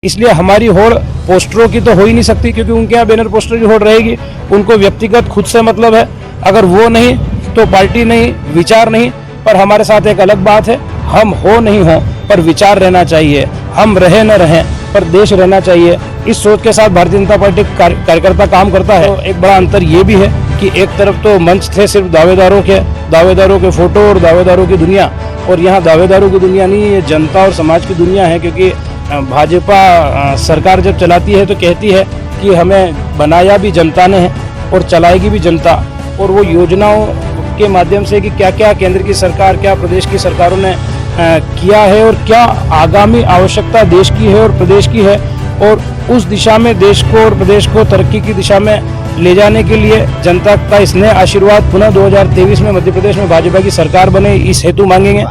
इसलिए हमारी होड़ पोस्टरों की तो हो ही नहीं सकती, क्योंकि उनके यहाँ बैनर पोस्टर की होड़ रहेगी। उनको व्यक्तिगत खुद से मतलब है, अगर वो नहीं तो पार्टी नहीं, विचार नहीं। पर हमारे साथ एक अलग बात है, हम हो नहीं हो पर विचार रहना चाहिए, हम रहे न रहें पर देश रहना चाहिए। इस सोच के साथ भारतीय जनता पार्टी कार्यकर्ता काम करता है। तो एक बड़ा अंतर ये भी है कि एक तरफ तो मंच थे सिर्फ दावेदारों के फोटो और दावेदारों की दुनिया, और यहाँ दावेदारों की दुनिया नहीं, ये जनता और समाज की दुनिया है। क्योंकि भाजपा सरकार जब चलाती है तो कहती है कि हमें बनाया भी जनता ने है और चलाएगी भी जनता, और वो योजनाओं के माध्यम से कि क्या क्या केंद्र की सरकार, क्या प्रदेश की सरकारों ने किया है और क्या आगामी आवश्यकता देश की है और प्रदेश की है, और उस दिशा में देश को और प्रदेश को तरक्की की दिशा में ले जाने के लिए जनता का स्नेह आशीर्वाद पुनः 2023 में मध्य प्रदेश में भाजपा की सरकार बने, इस हेतु मांगेंगे।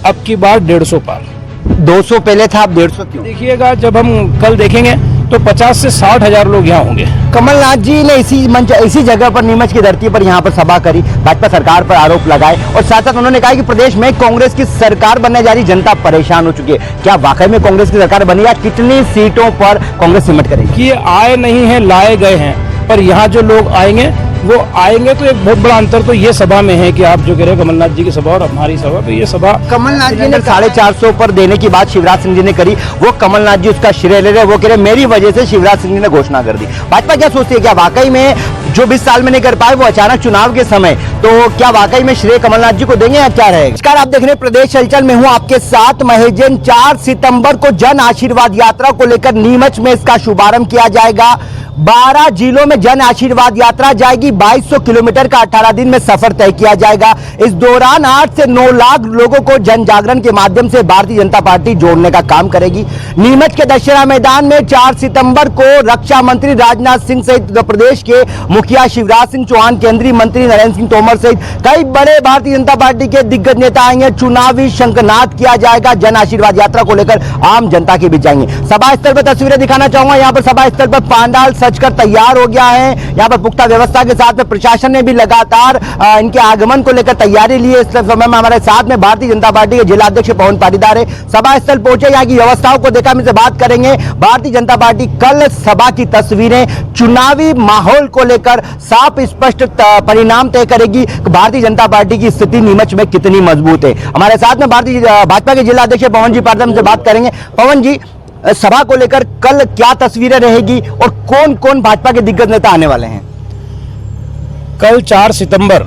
अब की बार 150 पार, 200 पहले था, अब 150 क्यों? देखिएगा जब हम कल देखेंगे तो 50 से 60 हजार लोग यहाँ होंगे। कमलनाथ जी ने इसी जगह पर, नीमच की धरती पर यहाँ पर सभा करी, भाजपा सरकार पर आरोप लगाए और साथ साथ उन्होंने कहा कि प्रदेश में कांग्रेस की सरकार बनने जा रही, जनता परेशान हो चुकी है। क्या वाकई में कांग्रेस की सरकार बनी या कितनी सीटों पर कांग्रेस सिमट करेगी? कि आए नहीं है, लाए गए हैं, पर यहाँ जो लोग आएंगे वो आएंगे। तो एक बहुत बड़ा अंतर तो ये सभा में है कि आप जो कह रहे हैं कमलनाथ जी की सभा और हमारी सभा, तो ये सभा कमलनाथ जी ने 450 पर देने की बात शिवराज सिंह जी ने करी, वो कमलनाथ जी उसका श्रेय ले रहे, वो कह रहे मेरी वजह से शिवराज सिंह जी ने घोषणा कर दी। भाजपा क्या सोचती है, क्या वाकई में जो 20 साल में नहीं कर पाए वो अचानक चुनाव के समय, तो क्या वाकई में श्रेय कमलनाथ जी को देंगे या क्या रहेगा? नमस्कार, आप देख रहे हैं प्रदेश हलचल में हूं आपके साथ महेजन। 4 सितंबर को जन आशीर्वाद यात्रा को लेकर नीमच में इसका शुभारंभ किया जाएगा। 12 जिलों में जन आशीर्वाद यात्रा जाएगी। 2200 किलोमीटर का 18 दिन में सफर तय किया जाएगा। इस दौरान 8 से 9 लाख लोगों को जन जागरण के माध्यम से भारतीय जनता पार्टी जोड़ने का काम करेगी। नीमच के दशहरा मैदान में 4 सितंबर को रक्षा मंत्री राजनाथ सिंह सहित उत्तर प्रदेश के मुखिया शिवराज सिंह चौहान, केंद्रीय मंत्री नरेंद्र सिंह तोमर सहित कई बड़े भारतीय जनता पार्टी के दिग्गज नेता आएंगे। चुनावी शंखनाद किया जाएगा। जन आशीर्वाद यात्रा को लेकर आम जनता के बीच जाएंगे। सभा स्थल पर तस्वीरें दिखाना चाहूंगा। यहाँ पर सभा स्थल पर पांडाल सजकर तैयार हो गया है। यहाँ पर पुख्ता व्यवस्था के साथ में प्रशासन ने भी लगातार इनके आगमन को लेकर तैयारी ली है। इस समय में हमारे साथ में भारतीय जनता पार्टी के जिला अध्यक्ष पवन पाटीदार है। सभा स्थल पहुंचे, यहाँ की व्यवस्थाओं को देखा, हमसे बात करेंगे। भारतीय जनता पार्टी कल सभा की तस्वीरें, चुनावी माहौल को लेकर साफ स्पष्ट परिणाम तय करेगी। भारतीय जनता पार्टी की स्थिति नीमच में कितनी मजबूत है। हमारे साथ में भाजपा के जिला अध्यक्ष पवन जी पाटीदार से बात करेंगे। पवन जी, सभा को लेकर कल क्या तस्वीरें रहेगी और कौन कौन भाजपा के दिग्गज नेता आने वाले हैं? कल 4 सितंबर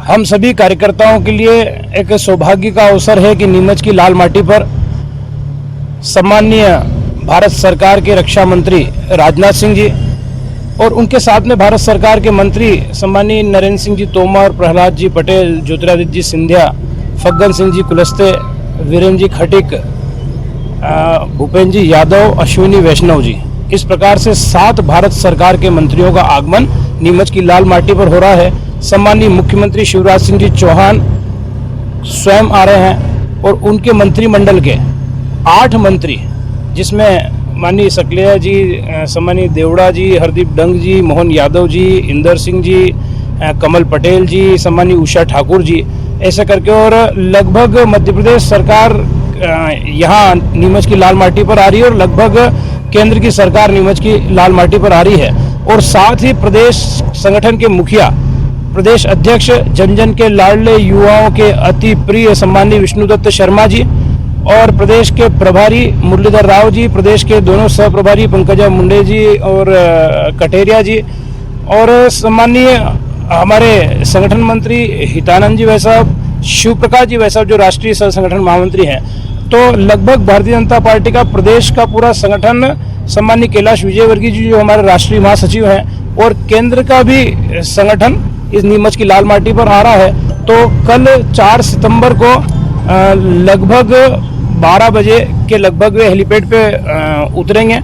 हम सभी कार्यकर्ताओं के लिए एक सौभाग्य का अवसर है कि नीमच की लाल माटी पर सम्माननीय भारत सरकार के रक्षा मंत्री राजनाथ सिंह जी और उनके साथ में भारत सरकार के मंत्री सम्माननीय नरेंद्र सिंह जी तोमर, प्रहलाद जी पटेल, ज्योतिरादित्य जी सिंधिया, फग्गन सिंह जी कुलस्ते, वीरेंद्र जी खटीक, भूपेंद्र जी यादव, अश्विनी वैष्णव जी, इस प्रकार से 7 भारत सरकार के मंत्रियों का आगमन नीमच की लाल माटी पर हो रहा है। सम्माननीय मुख्यमंत्री शिवराज सिंह जी चौहान स्वयं आ रहे हैं और उनके मंत्रिमंडल के 8 मंत्री, जिसमें माननीय सकलेया जी, सम्माननीय देवड़ा जी, हरदीप डंग जी, मोहन यादव जी, इंदर सिंह जी, कमल पटेल जी, सम्माननीय उषा ठाकुर जी, ऐसा करके, और लगभग मध्य प्रदेश सरकार यहाँ नीमच की लाल माटी पर आ रही है और लगभग केंद्र की सरकार नीमच की लाल माटी पर आ रही है। और साथ ही प्रदेश संगठन के मुखिया, प्रदेश अध्यक्ष, जन जन के लाडले, युवाओं के अति प्रिय सम्माननीय विष्णुदत्त शर्मा जी और प्रदेश के प्रभारी मुरलीधर राव जी, प्रदेश के दोनों सह प्रभारी पंकजा मुंडे जी और कटेरिया जी, और सम्माननीय हमारे संगठन मंत्री हितानंद जी वैसा, शिव प्रकाश जी वैसा जो राष्ट्रीय सह संगठन महामंत्री हैं। तो लगभग भारतीय जनता पार्टी का प्रदेश का पूरा संगठन, सम्माननीय कैलाश विजयवर्गीय जी जो हमारे राष्ट्रीय महासचिव हैं, और केंद्र का भी संगठन इस नीमच की लाल माटी पर आ रहा है। तो कल 4 सितंबर को लगभग 12 बजे के लगभग वे हेलीपैड पे उतरेंगे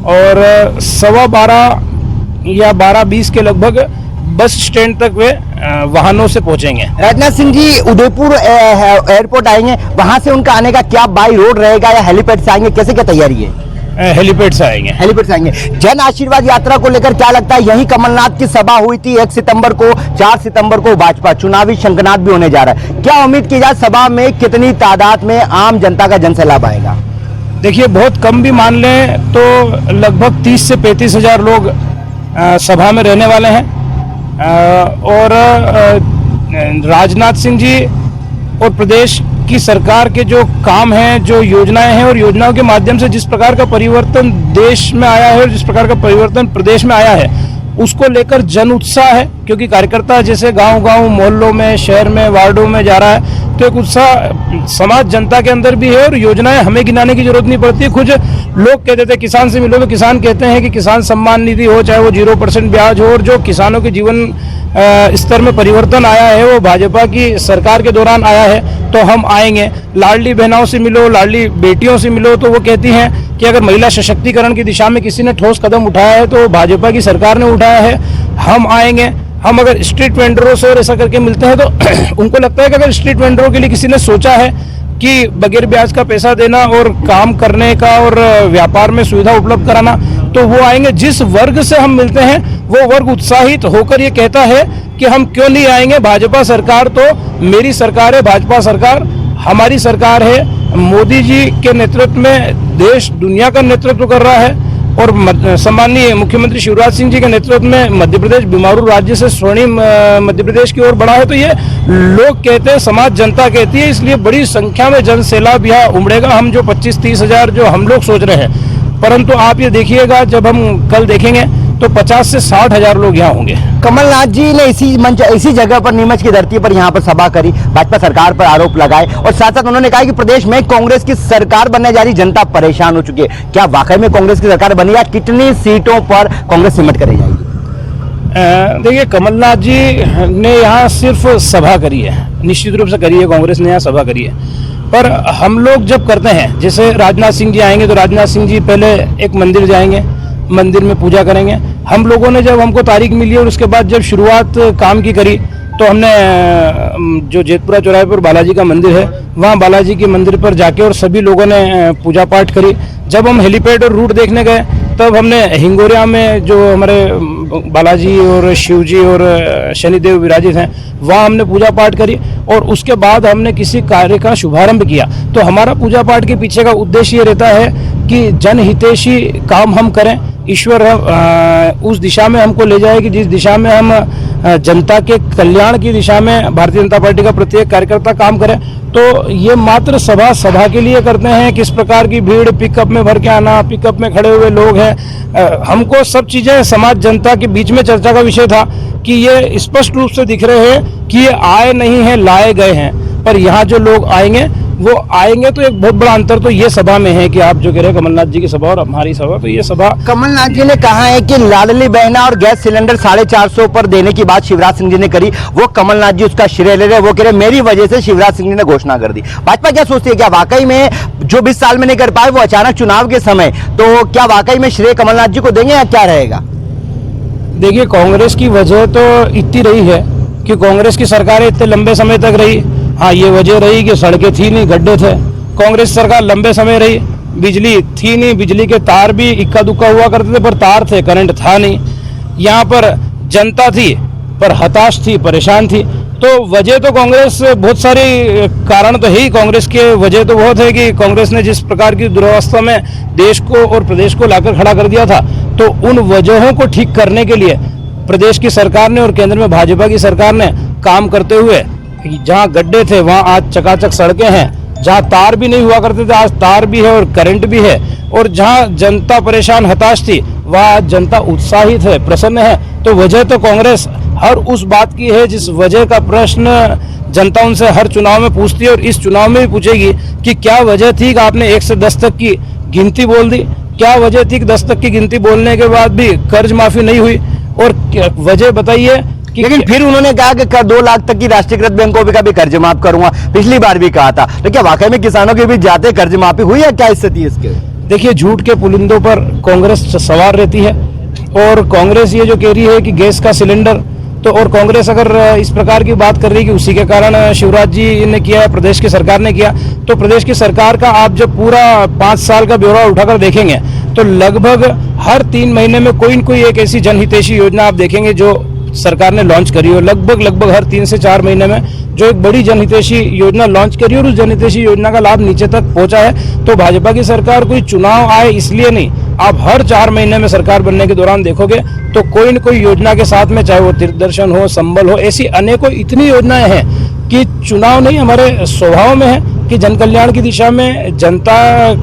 और 12:15 या 12:20 के लगभग बस स्टैंड तक वे वाहनों से पहुंचेंगे। राजनाथ सिंह जी उदयपुर एयरपोर्ट आएंगे, वहां से उनका आने का क्या बाई रोड रहेगा या हेलीपैड से आएंगे, कैसे क्या तैयारी है? हेलीपैड से आएंगे। हेलीपैड से आएंगे। जन आशीर्वाद यात्रा को लेकर क्या लगता है, यही कमलनाथ की सभा हुई थी 1 सितंबर को, 4 सितंबर को भाजपा चुनावी शंखनाद भी होने जा रहा है। क्या उम्मीद की जाए सभा में कितनी तादाद में आम जनता का जनसैलाब आएगा? देखिए, बहुत कम भी मान लें तो लगभग 30 से 35 हजार लोग सभा में रहने वाले हैं। और राजनाथ सिंह जी और प्रदेश की सरकार के जो काम हैं, जो योजनाएं हैं और योजनाओं के माध्यम से जिस प्रकार का परिवर्तन देश में आया है और जिस प्रकार का परिवर्तन प्रदेश में आया है, उसको लेकर जन उत्साह है। क्योंकि कार्यकर्ता जैसे गांव-गांव, मोहल्लों में, शहर में, वार्डों में जा रहा है, तो एक उत्साह समाज जनता के अंदर भी है। और योजनाएं हमें गिनाने की जरूरत नहीं पड़ती। कुछ लोग कहते थे किसान से मिलो तो किसान कहते हैं कि किसान सम्मान निधि हो, चाहे वो 0% ब्याज हो, और जो किसानों के जीवन स्तर में परिवर्तन आया है वो भाजपा की सरकार के दौरान आया है। तो हम आएंगे। लाडली बहनों से मिलो, लाडली बेटियों से मिलो, तो वो कहती हैं कि अगर महिला सशक्तिकरण की दिशा में किसी ने ठोस कदम उठाया है तो भाजपा की सरकार ने उठाया है। हम आएंगे। हम अगर स्ट्रीट वेंडरों से और ऐसा करके मिलते हैं तो उनको लगता है कि अगर स्ट्रीट वेंडरों के लिए किसी ने सोचा है कि बगैर ब्याज का पैसा देना और काम करने का और व्यापार में सुविधा उपलब्ध कराना, तो वो आएंगे। जिस वर्ग से हम मिलते हैं वो वर्ग उत्साहित होकर ये कहता है कि हम क्यों नहीं आएंगे। भाजपा सरकार तो मेरी सरकार है, भाजपा सरकार हमारी सरकार है। मोदी जी के नेतृत्व में देश दुनिया का नेतृत्व कर रहा है और सम्माननीय मुख्यमंत्री शिवराज सिंह जी के नेतृत्व में मध्य प्रदेश बीमारू राज्य से स्वर्णिम मध्य प्रदेश की ओर बढ़ा है। तो ये लोग कहते हैं, समाज जनता कहती है, इसलिए बड़ी संख्या में जन सैलाब यहाँ उमड़ेगा। हम जो 25-30 हजार जो हम लोग सोच रहे हैं, परंतु आप ये देखिएगा जब हम कल देखेंगे तो 50 से 60 हजार लोग यहाँ होंगे। कमलनाथ जी ने इसी जगह पर, नीमच की धरती पर यहाँ पर सभा करी, भाजपा सरकार पर आरोप लगाए और साथ साथ उन्होंने कहा कि प्रदेश में कांग्रेस की सरकार बनने जा रही, जनता परेशान हो चुकी है। क्या वाकई में कांग्रेस की सरकार बनी या कितनी सीटों पर कांग्रेस सिमट कर जाएगी? देखिए, कमलनाथ जी ने यहाँ सिर्फ सभा करी है, निश्चित रूप से करी है, कांग्रेस ने यहाँ सभा करी है। पर हम लोग जब करते हैं, जैसे राजनाथ सिंह जी आएंगे तो राजनाथ सिंह जी पहले एक मंदिर जाएंगे, मंदिर में पूजा करेंगे। हम लोगों ने जब हमको तारीख मिली और उसके बाद जब शुरुआत काम की करी, तो हमने जो जेतपुरा चौराहे पर बालाजी का मंदिर है, वहाँ बालाजी के मंदिर पर जाके और सभी लोगों ने पूजा पाठ करी। जब हम हेलीपैड और रूट देखने गए तब हमने हिंगोरिया में जो हमारे बालाजी और शिव जी और शनिदेव विराजित हैं, वहाँ हमने पूजा पाठ करी और उसके बाद हमने किसी कार्य का शुभारंभ किया। तो हमारा पूजा पाठ के पीछे का उद्देश्य ये रहता है कि जनहितैषी काम हम करें। ईश्वर उस दिशा में हमको ले जाए कि जिस दिशा में हम जनता के कल्याण की दिशा में भारतीय जनता पार्टी का प्रत्येक कार्यकर्ता काम करे। तो ये मात्र सभा के लिए करते हैं। किस प्रकार की भीड़, पिकअप में भर के आना, पिकअप में खड़े हुए लोग हैं, हमको सब चीजें समाज जनता के बीच में चर्चा का विषय था कि ये स्पष्ट रूप से दिख रहे हैं कि ये आए नहीं हैं, लाए गए हैं। पर यहाँ जो लोग आएंगे वो आएंगे तो एक बहुत बड़ा अंतर तो ये सभा में है कि आप जो कह रहे हैं कमलनाथ जी की सभा और हमारी सभा, तो ये सभा। कमलनाथ जी ने कहा है कि लाडली बहना और गैस सिलेंडर 450 पर देने की बात शिवराज सिंह जी ने करी, वो कमलनाथ जी उसका श्रेय ले रहे। वो कह रहे मेरी वजह से शिवराज सिंह जी ने घोषणा कर दी। भाजपा क्या सोचती है, क्या वाकई में जो 20 साल में नहीं कर पाए वो अचानक चुनाव के समय, तो क्या वाकई में श्रेय कमलनाथ जी को देंगे या क्या रहेगा? देखिए, कांग्रेस की वजह तो इतनी रही है कि कांग्रेस की सरकारें इतने लंबे समय तक रही। हाँ, ये वजह रही कि सड़कें थी नहीं, गड्ढे थे। कांग्रेस सरकार लंबे समय रही, बिजली थी नहीं, बिजली के तार भी इक्का दुक्का हुआ करते थे पर तार थे, करंट था नहीं। यहाँ पर जनता थी पर हताश थी, परेशान थी। तो वजह तो कांग्रेस, बहुत सारे कारण तो है ही कांग्रेस के। वजह तो बहुत है कि कांग्रेस ने जिस प्रकार की दुर्वस्था में देश को और प्रदेश को लाकर खड़ा कर दिया था, तो उन वजहों को ठीक करने के लिए प्रदेश की सरकार ने और केंद्र में भाजपा की सरकार ने काम करते हुए, जहाँ गड्ढे थे वहाँ आज चकाचक सड़कें हैं, जहाँ तार भी नहीं हुआ करते थे आज तार भी है और करंट भी है, और जहाँ जनता परेशान हताश थी वहाँ आज जनता उत्साहित है, प्रसन्न है। तो वजह तो कांग्रेस हर उस बात की है जिस वजह का प्रश्न जनता उनसे हर चुनाव में पूछती है, और इस चुनाव में भी पूछेगी कि क्या वजह थी कि आपने 1 से 10 तक की गिनती बोल दी, क्या वजह थी कि 10 तक की गिनती बोलने के बाद भी कर्ज माफी नहीं हुई, और वजह बताइए। लेकिन फिर उन्होंने कहा कि 2 लाख तक की राष्ट्रीयकृत बैंकों का भी कर्ज माफ करूंगा, पिछली बार भी कहा था। तो क्या वाकई में किसानों के बीच जाते कर्ज माफी हुई है, क्या स्थिति है इसके? देखिए, झूठ के पुलिंदों पर कांग्रेस सवार रहती है, और कांग्रेस ये जो कह रही है कि गैस का सिलेंडर, तो और कांग्रेस अगर इस प्रकार की बात कर रही है कि उसी के कारण शिवराज जी ने किया, प्रदेश की सरकार ने किया, तो प्रदेश की सरकार का आप जब पूरा 5 साल का ब्यौरा उठाकर देखेंगे तो लगभग हर 3 महीने में कोई न कोई एक ऐसी जनहितैषी योजना आप देखेंगे जो सरकार ने लॉन्च करी हो, लगभग हर 3 से 4 महीने में जो एक बड़ी जनहितैषी योजना लॉन्च करी और उस जनहितैषी योजना का लाभ नीचे तक पहुंचा है। तो भाजपा की सरकार कोई चुनाव आए इसलिए नहीं, आप हर 4 महीने में सरकार बनने के दौरान देखोगे तो कोई न कोई योजना के साथ में, चाहे वो तीर्थ दर्शन हो, संबल हो, ऐसी अनेकों इतनी योजनाएं हैं कि चुनाव नहीं, हमारे स्वभाव में है कि जन कल्याण की दिशा में, जनता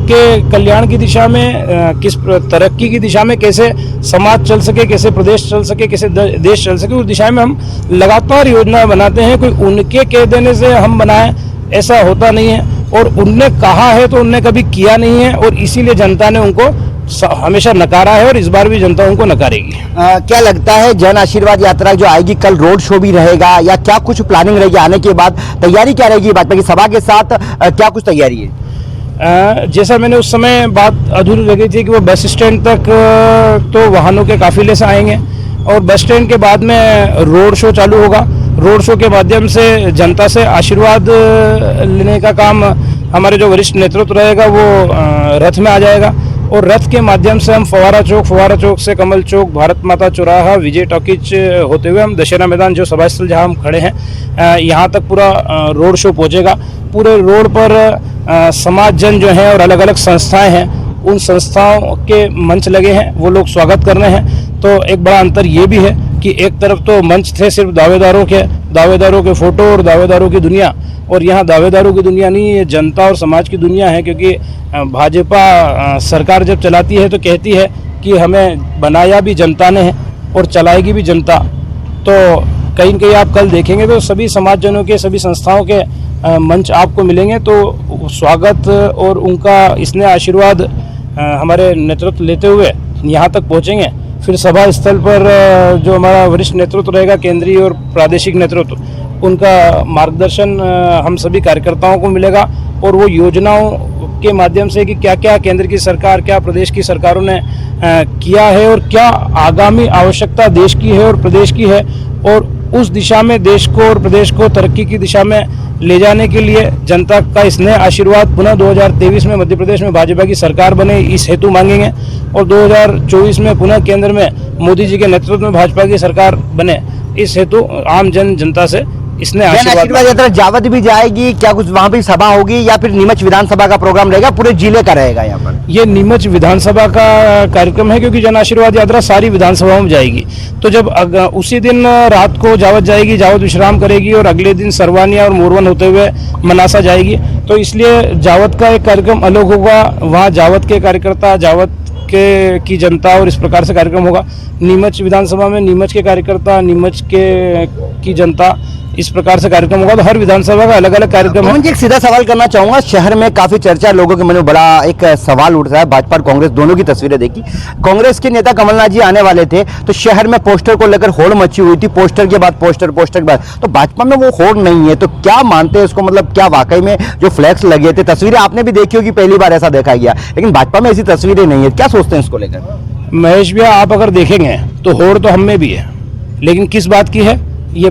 के कल्याण की दिशा में, किस तरक्की की दिशा में कैसे समाज चल सके, कैसे प्रदेश चल सके, कैसे देश चल सके, उस दिशा में हम लगातार योजना बनाते हैं। कोई उनके कह देने से हम बनाएं ऐसा होता नहीं है, और उनने कहा है तो उनने कभी किया नहीं है, और इसीलिए जनता ने उनको हमेशा नकारा है और इस बार भी जनता उनको नकारेगी। क्या लगता है जन आशीर्वाद यात्रा जो आएगी, कल रोड शो भी रहेगा या क्या कुछ प्लानिंग रहेगी आने के बाद, तैयारी क्या रहेगी भाजपा की सभा के साथ, क्या कुछ तैयारी है? जैसा मैंने उस समय बात अधूरी लगी थी कि वो बस स्टैंड तक तो वाहनों के काफिले से आएंगे, और बस स्टैंड के बाद में रोड शो चालू होगा। रोड शो के माध्यम से जनता से आशीर्वाद लेने का काम हमारे जो वरिष्ठ नेतृत्व रहेगा वो रथ में आ जाएगा, और रथ के माध्यम से हम फवारा चौक से कमल चौक, भारत माता चौराहा, विजय टॉकीज होते हुए हम दशहरा मैदान, जो सभा स्थल जहाँ हम खड़े हैं, यहाँ तक पूरा रोड शो पहुँचेगा। पूरे रोड पर समाज जन जो हैं और अलग अलग संस्थाएं हैं, उन संस्थाओं के मंच लगे हैं, वो लोग स्वागत कर रहे हैं। तो एक बड़ा अंतर ये भी है कि एक तरफ तो मंच थे सिर्फ दावेदारों के फोटो और दावेदारों की दुनिया, और यहाँ दावेदारों की दुनिया नहीं, ये जनता और समाज की दुनिया है। क्योंकि भाजपा सरकार जब चलाती है तो कहती है कि हमें बनाया भी जनता ने है और चलाएगी भी जनता। तो कहीं न कहीं आप कल देखेंगे तो सभी समाजजनों के, सभी संस्थाओं के मंच आपको मिलेंगे। तो स्वागत और उनका स्नेह आशीर्वाद हमारे नेतृत्व लेते हुए यहाँ तक पहुँचेंगे। फिर सभा स्थल पर जो हमारा वरिष्ठ नेतृत्व रहेगा, केंद्रीय और प्रादेशिक नेतृत्व, उनका मार्गदर्शन हम सभी कार्यकर्ताओं को मिलेगा, और वो योजनाओं के माध्यम से कि क्या क्या केंद्र की सरकार, क्या प्रदेश की सरकारों ने किया है और क्या आगामी आवश्यकता देश की है और प्रदेश की है, और उस दिशा में देश को और प्रदेश को तरक्की की दिशा में ले जाने के लिए जनता का स्नेह आशीर्वाद पुनः 2023 में मध्य प्रदेश में भाजपा की सरकार बने, इस हेतु मांगेंगे, और 2024 में पुनः केंद्र में मोदी जी के नेतृत्व में भाजपा की सरकार बने, इस हेतु आम जनता से इसने आशीर्वाद यात्रा जावद भी जाएगी, क्या कुछ वहां भी सभा होगी या फिर नीमच विधानसभा का प्रोग्राम रहेगा, पूरे जिले का रहेगा यहाँ पर? ये नीमच विधानसभा का कार्यक्रम है, क्योंकि जन आशीर्वाद यात्रा सारी विधानसभाओं में जाएगी। तो जब उसी दिन रात को जावद जाएगी, जावद विश्राम करेगी, और अगले दिन सरवानिया और मोरवन होते हुए मनासा जाएगी। तो इसलिए जावद का एक कार्यक्रम अलग होगा, वहाँ जावद के कार्यकर्ता, जावद की जनता, और इस प्रकार से कार्यक्रम होगा। नीमच विधानसभा में नीमच के कार्यकर्ता, नीमच की जनता, इस प्रकार से कार्यक्रम होगा। तो हर विधानसभा का अलग अलग कार्यक्रम है। एक सीधा सवाल करना चाहूंगा, शहर में काफी चर्चा, लोगों के मन में बड़ा एक सवाल उठ रहा है, भाजपा और कांग्रेस दोनों की तस्वीरें देखी, कांग्रेस के नेता कमलनाथ जी आने वाले थे तो शहर में पोस्टर को लेकर होड़ मची हुई थी, पोस्टर के बाद पोस्टर के बाद, तो भाजपा में वो होड़ नहीं है, तो क्या मानते हैं इसको, मतलब क्या वाकई में जो फ्लैक्स लगे थे, तस्वीरें आपने भी देखी होगी, पहली बार ऐसा देखा गया, लेकिन भाजपा में ऐसी तस्वीरें नहीं है, क्या सोचते हैं इसको लेकर? महेश भैया, आप अगर देखेंगे तो होड़ तो हम में भी है, लेकिन किस बात की है, ये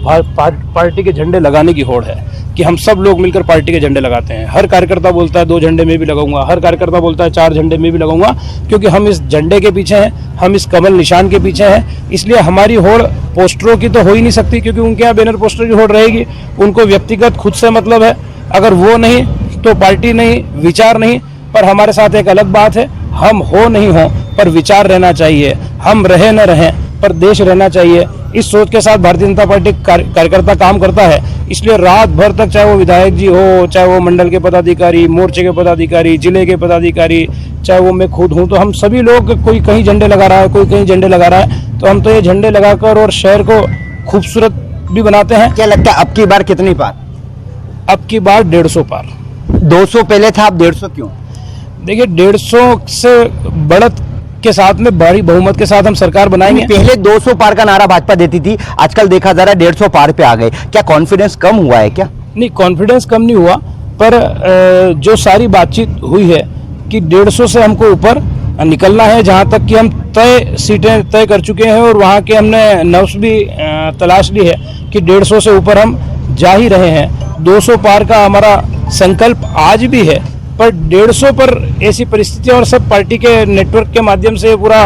पार्टी के झंडे लगाने की होड़ है कि हम सब लोग मिलकर पार्टी के झंडे लगाते हैं। हर कार्यकर्ता बोलता है 2 झंडे में भी लगाऊंगा, हर कार्यकर्ता बोलता है 4 झंडे में भी लगाऊंगा, क्योंकि हम इस झंडे के पीछे हैं, हम इस कमल निशान के पीछे हैं। इसलिए हमारी होड़ पोस्टरों की तो हो ही नहीं सकती, क्योंकि उनके यहाँ बैनर पोस्टर की होड़ रहेगी, उनको व्यक्तिगत खुद से मतलब है, अगर वो नहीं तो पार्टी नहीं, विचार नहीं। पर हमारे साथ एक अलग बात है, हम हो नहीं हो पर विचार रहना चाहिए, हम रहे न रहें पर देश रहना चाहिए। इस सोच के साथ भारतीय जनता पार्टी कार्यकर्ता काम करता है। इसलिए रात भर तक, चाहे वो विधायक जी हो, चाहे वो मंडल के पदाधिकारी, मोर्चे के पदाधिकारी, जिले के पदाधिकारी, चाहे वो मैं खुद हूँ, तो हम सभी लोग, कोई कहीं झंडे लगा रहा है, कोई कहीं झंडे लगा रहा है, तो हम तो ये झंडे लगाकर और शहर को खूबसूरत भी बनाते हैं। क्या लगता है अब की बार कितनी पार? अब की बार 150 पार। 200 पहले था, अब 150 क्यों? देखिए, 150 से बढ़त के साथ में बड़ी बहुमत के साथ हम सरकार बनाएंगे। पहले 200 पार का नारा भाजपा देती थी, आजकल देखा जा रहा है 150 पार पे आ गए, क्या कॉन्फिडेंस कम हुआ है क्या? नहीं, कॉन्फिडेंस कम नहीं हुआ, पर जो सारी बातचीत हुई है कि 150 से हमको ऊपर निकलना है, जहां तक कि हम तय सीटें तय कर चुके हैं, और वहां के हमने नफ्स भी तलाश ली है कि 150 से ऊपर हम जा ही रहे हैं। 200 पार का हमारा संकल्प आज भी है, पर 150 पर ऐसी परिस्थितियां, और सब पार्टी के नेटवर्क के माध्यम से पूरा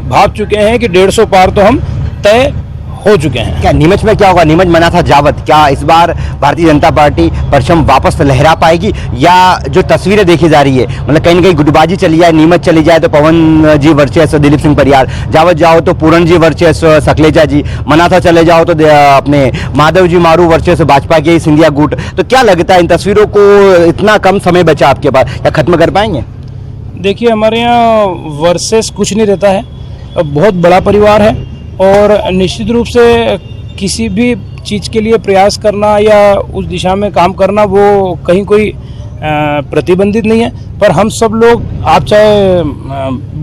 भाग चुके हैं कि 150 पार तो हम तय हो चुके हैं। क्या नीमच में क्या होगा? नीमच मना था जावत, क्या इस बार भारतीय जनता पार्टी परचम वापस लहरा पाएगी, या जो तस्वीरें देखी जा रही है मतलब कहीं ना कहीं गुटबाजी चली जाए, नीमच चली जाए तो पवन जी वर्चेस दिलीप सिंह परियार, जावत जाओ तो पूरन जी वर्चेस सकलेचा जी, मनाथा चले जाओ तो अपने माधव जी मारू वर्चेस भाजपा के सिंधिया गुट, तो क्या लगता है इन तस्वीरों को इतना कम समय बचा आपके पास, क्या खत्म कर पाएंगे? देखिए, हमारे यहाँ वर्सेस कुछ नहीं रहता है, बहुत बड़ा परिवार है और निश्चित रूप से किसी भी चीज़ के लिए प्रयास करना या उस दिशा में काम करना वो कहीं कोई प्रतिबंधित नहीं है। पर हम सब लोग, आप चाहे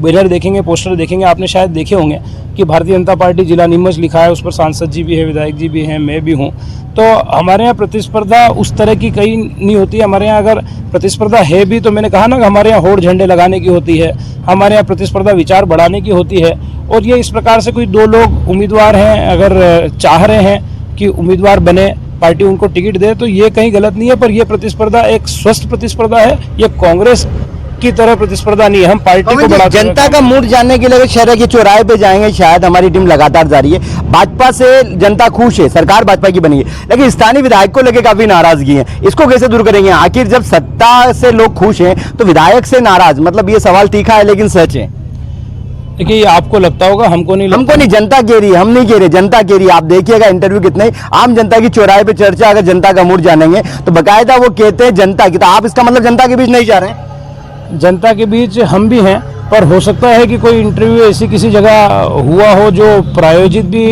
बैनर देखेंगे, पोस्टर देखेंगे, आपने शायद देखे होंगे कि भारतीय जनता पार्टी जिला नीमच लिखा है, उस पर सांसद जी भी है, विधायक जी भी हैं, मैं भी हूँ। तो हमारे यहाँ प्रतिस्पर्धा उस तरह की कहीं नहीं होती। हमारे यहाँ अगर प्रतिस्पर्धा है भी तो मैंने कहा ना कि हमारे यहाँ होड़ झंडे लगाने की होती है, हमारे यहाँ प्रतिस्पर्धा विचार बढ़ाने की होती है। और ये इस प्रकार से कोई दो लोग उम्मीदवार हैं, अगर चाह रहे हैं कि उम्मीदवार बने, पार्टी उनको टिकट दे, तो ये कहीं गलत नहीं है। पर ये प्रतिस्पर्धा एक स्वस्थ प्रतिस्पर्धा है, ये कांग्रेस की तरह प्रतिस्पर्धा नहीं है। हम पार्टी को बढ़ाते हैं। जनता का मूड जानने के लिए शहर के चौराहे पे जाएंगे, शायद हमारी टीम लगातार जा रही है। भाजपा से जनता खुश है, सरकार भाजपा की बनी है, लेकिन स्थानीय विधायक को लेकर काफी नाराजगी है, इसको कैसे दूर करेंगे? आखिर जब सत्ता से लोग खुश हैं तो विधायक से नाराज, मतलब ये सवाल तीखा है लेकिन सच है। देखिए, आपको लगता होगा, हमको नहीं लगता। हमको नहीं, जनता कह रही है, हम नहीं कह रहे, जनता कह रही है। आप देखिएगा इंटरव्यू कितने आम जनता की चौराहे पे चर्चा, अगर जनता का मूड जानेंगे तो बकायदा वो कहते हैं जनता की। तो आप इसका मतलब जनता के बीच नहीं जा रहे हैं? जनता के बीच हम भी हैं, पर हो सकता है कि कोई इंटरव्यू ऐसी किसी जगह हुआ हो जो प्रायोजित भी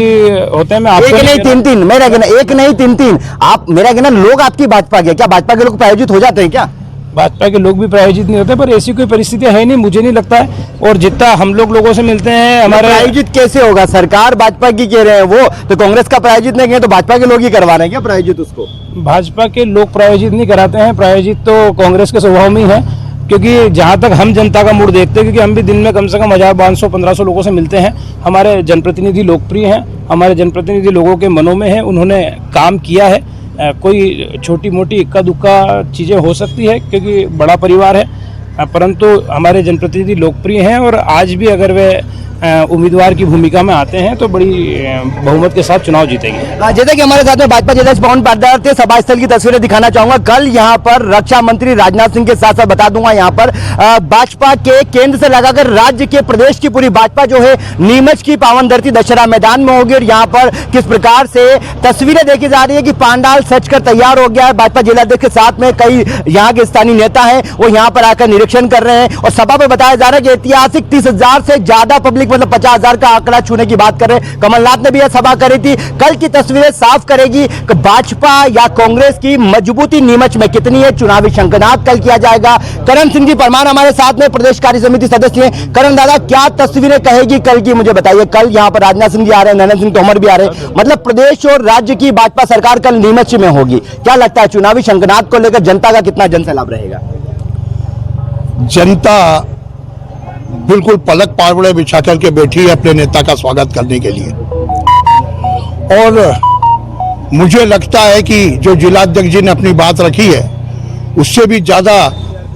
होते हैं। मैं आपको एक नहीं तीन तीन, मेरा कहना एक नहीं तीन तीन, आप मेरा कहना लोग आपकी भाजपा के, क्या भाजपा के लोग प्रायोजित हो जाते हैं क्या? भाजपा के लोग भी प्रायोजित नहीं होते, पर ऐसी कोई परिस्थितियां है नहीं, मुझे नहीं लगता है। और जितना हम लोगों से मिलते हैं, हमारे प्रायोजित कैसे होगा? सरकार भाजपा की कह रहे हैं, वो तो कांग्रेस का प्रायोजित नहीं कहे तो भाजपा के लोग ही करवा रहे हैं क्या प्रायोजित उसको? भाजपा के लोग प्रायोजित नहीं कराते हैं, प्रायोजित तो कांग्रेस के स्वभाव में ही है। क्योंकि जहाँ तक हम जनता का मूड देखते हैं, क्योंकि हम भी दिन में कम से कम 1500-1500 लोगों से मिलते हैं। हमारे जनप्रतिनिधि लोकप्रिय हैं, हमारे जनप्रतिनिधि लोगों के मनों में है, उन्होंने काम किया है। कोई छोटी मोटी इक्का दुक्का चीज़ें हो सकती है क्योंकि बड़ा परिवार है, परंतु हमारे जनप्रतिनिधि लोकप्रिय हैं और आज भी अगर वे उम्मीदवार की भूमिका में आते हैं तो बड़ी बहुमत के साथ चुनाव जीतेंगे। जैसा कि हमारे साथ में भाजपा जिलाध्यक्ष पवन पाटीदार थे, सभा स्थल की तस्वीरें दिखाना चाहूंगा। कल यहाँ पर रक्षा मंत्री राजनाथ सिंह के साथ साथ बता दूंगा यहाँ पर भाजपा के केंद्र से लगाकर राज्य के प्रदेश की पूरी भाजपा जो है नीमच की पावन धरती दशहरा मैदान में होगी। और यहाँ पर किस प्रकार से तस्वीरें देखी जा रही है कि पांडाल सज कर तैयार हो गया है। भाजपा जिलाध्यक्ष के साथ में कई यहाँ के स्थानीय नेता है, वो यहाँ पर आकर निरीक्षण कर रहे हैं। और सभा में बताया जा रहा है कि ऐतिहासिक 30,000 से ज्यादा पब्लिक, मतलब 50,000 का आंकड़ा छूने की बात कर रहे हैं। कमलनाथ ने भी यह सभा करी थी। कल की तस्वीरें साफ करेगी कि भाजपा या कांग्रेस की मजबूती नीमच में कितनी है। चुनावी शंखनाद कल किया जाएगा। करण सिंह जी परमार हमारे साथ में प्रदेश कार्य समिति सदस्य हैं। करण दादा, क्या तस्वीरें कहेगी कल की, मुझे बताइए। कल यहाँ पर राजनाथ सिंह जी आ रहे हैं, नरेंद्र सिंह तोमर भी आ रहे हैं, मतलब प्रदेश और राज्य की भाजपा सरकार कल नीमच में होगी। क्या लगता है चुनावी शंखनाद को लेकर जनता का कितना जनसैलाब रहेगा? जनता बिल्कुल पलक पावड़े बिछा करके बैठी है अपने नेता का स्वागत करने के लिए। और मुझे लगता है कि जो जिलाध्यक्ष जी ने अपनी बात रखी है उससे भी ज्यादा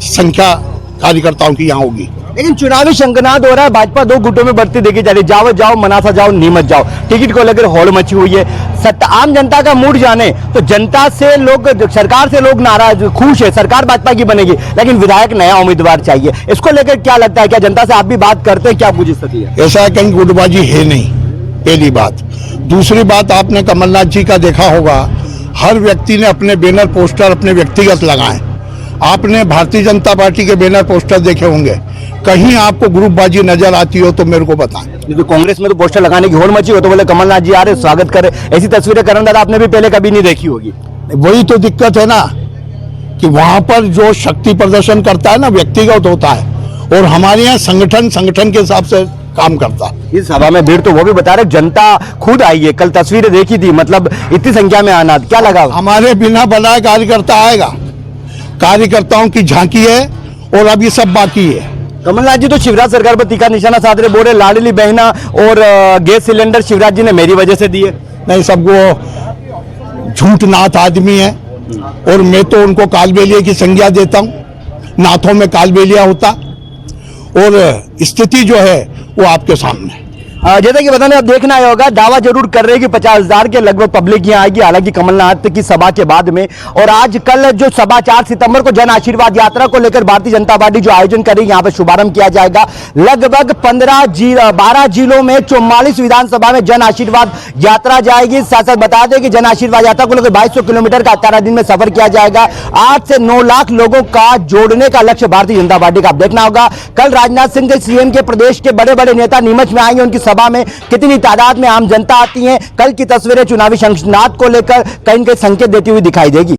संख्या कार्यकर्ताओं की यहाँ होगी। लेकिन चुनावी शंखनाद हो रहा है, भाजपा दो गुटों में बढ़ती देखी जा रही है। जावत जाओ, मनासा जाओ, नीमच जाओ, टिकट को लेकर होड़ मची हुई है। आम जनता का मूड जाने तो जनता से लोग, सरकार से लोग नाराज, खुश है, सरकार भाजपा की बनेगी, लेकिन विधायक नया उम्मीदवार चाहिए। इसको लेकर क्या लगता है, क्या जनता से आप भी बात करते हैं, क्या पूछी स्थिति है? ऐसा कहीं गुटबाजी है नहीं, पहली बात। दूसरी बात, आपने कमलनाथ जी का देखा होगा, हर व्यक्ति ने अपने बैनर पोस्टर अपने व्यक्तिगत लगाए। आपने भारतीय जनता पार्टी के बैनर पोस्टर देखे होंगे, कहीं आपको ग्रुपबाजी नजर आती हो तो मेरे को बताएं। तो कांग्रेस में तो पोस्टर लगाने की होड़ मची हो तो बोले कमलनाथ जी आ रहे, स्वागत करे, ऐसी तस्वीरें करण दादा आपने भी पहले कभी नहीं देखी होगी। वही तो दिक्कत है ना कि वहां पर जो शक्ति प्रदर्शन करता है ना व्यक्तिगत होता है, और हमारे यहाँ संगठन के हिसाब से काम करता है। इस सभा में भीड़ तो वो भी बता रहे जनता खुद आई है, कल तस्वीरें देखी थी, मतलब इतनी संख्या में आना, क्या लगा? हमारे बिना बनाए कार्यकर्ता आएगा, कार्यकर्ताओं की झांकी है और अब ये सब बाकी है। कमलनाथ जी तो शिवराज सरकार पर तीखा निशाना साध रहे, बोल रहे लाडली बहना और गैस सिलेंडर शिवराज जी ने मेरी वजह से दिए। नहीं, सबको झूठनाथ आदमी है और मैं तो उनको कालबेलिया की संज्ञा देता हूँ। नाथों में कालबेलिया होता, और स्थिति जो है वो आपके सामने। जैसा कि बताने अब देखना आया होगा, दावा जरूर कर रहे हैं कि 50,000 के लगभग पब्लिक यहाँ आएगी, हालांकि कमलनाथ की सभा के बाद में। और आज कल जो सभा 4 सितंबर को जन आशीर्वाद यात्रा को लेकर भारतीय जनता पार्टी जो आयोजन कर रही है, यहाँ पर शुभारंभ किया जाएगा। लगभग 12 जिलों में 44 विधानसभा में जन आशीर्वाद यात्रा जाएगी। साथ साथ बता दें कि जन आशीर्वाद यात्रा को लेकर 2200 किलोमीटर का 18 दिन में सफर किया जाएगा। 8 से 9 लाख लोगों का जोड़ने का लक्ष्य भारतीय जनता पार्टी का। देखना होगा कल राजनाथ सिंह के सीएम के प्रदेश के बड़े बड़े नेता नीमच में आएंगे, उनकी सभा में कितनी तादाद में आम जनता आती है। कल की तस्वीरें चुनावी शंखनाद को लेकर कहीं न कहीं संकेत देती हुई दिखाई देगी।